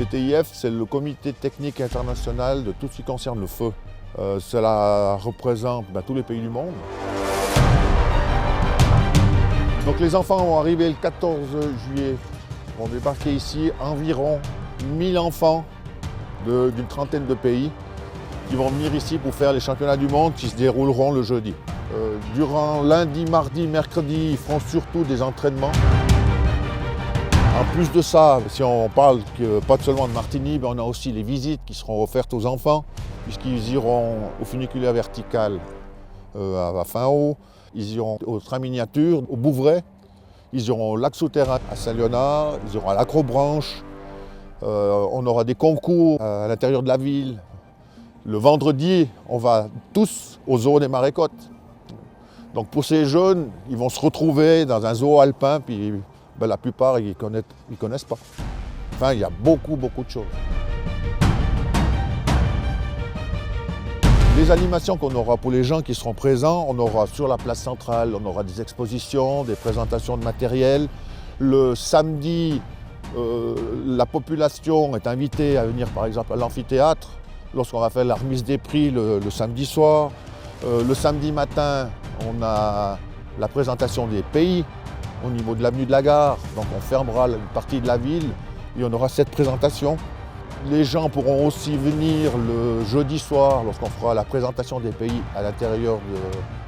CTIF, c'est le comité technique international de tout ce qui concerne le feu. Cela représente tous les pays du monde. Donc les enfants vont arriver le 14 juillet, vont débarquer ici environ 1000 enfants d'une trentaine de pays qui vont venir ici pour faire les championnats du monde qui se dérouleront le jeudi. Durant lundi, mardi, mercredi, ils feront surtout des entraînements. En plus de ça, si on parle pas seulement de Martigny, on a aussi les visites qui seront offertes aux enfants, puisqu'ils iront au funiculaire vertical à Fin-Haut, ils iront au train miniature, au Bouvray, ils iront au lac souterrain à Saint-Léonard, ils iront à l'Acrobranche, on aura des concours à l'intérieur de la ville. Le vendredi, on va tous au zoo des Marais-Côtes. Donc pour ces jeunes, ils vont se retrouver dans un zoo alpin, puis la plupart, ils connaissent pas. Enfin, il y a beaucoup de choses. Les animations qu'on aura pour les gens qui seront présents, on aura sur la place centrale, on aura des expositions, des présentations de matériel. Le samedi, la population est invitée à venir par exemple à l'amphithéâtre, lorsqu'on va faire la remise des prix le samedi soir. Le samedi matin, on a la présentation des pays au niveau de l'avenue de la Gare. Donc on fermera une partie de la ville et on aura cette présentation. Les gens pourront aussi venir le jeudi soir lorsqu'on fera la présentation des pays à l'intérieur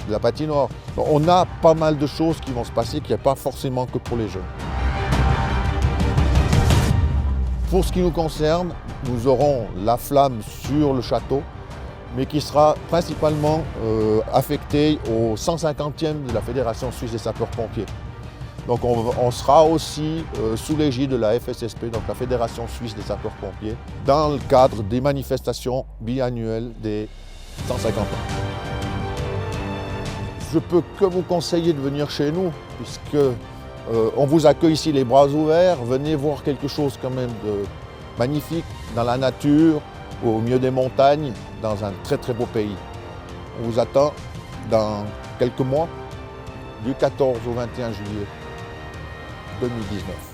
de la patinoire. Donc on a pas mal de choses qui vont se passer, qui n'est pas forcément que pour les jeunes. Pour ce qui nous concerne, nous aurons la flamme sur le château, mais qui sera principalement affectée au 150e de la Fédération Suisse des Sapeurs-Pompiers. Donc on sera aussi sous l'égide de la FSSP, donc la Fédération Suisse des Sapeurs-Pompiers, dans le cadre des manifestations biannuelles des 150 ans. Je peux que vous conseiller de venir chez nous, puisque on vous accueille ici les bras ouverts. Venez voir quelque chose quand même de magnifique, dans la nature, au milieu des montagnes, dans un très beau pays. On vous attend dans quelques mois, du 14 au 21 juillet 2019.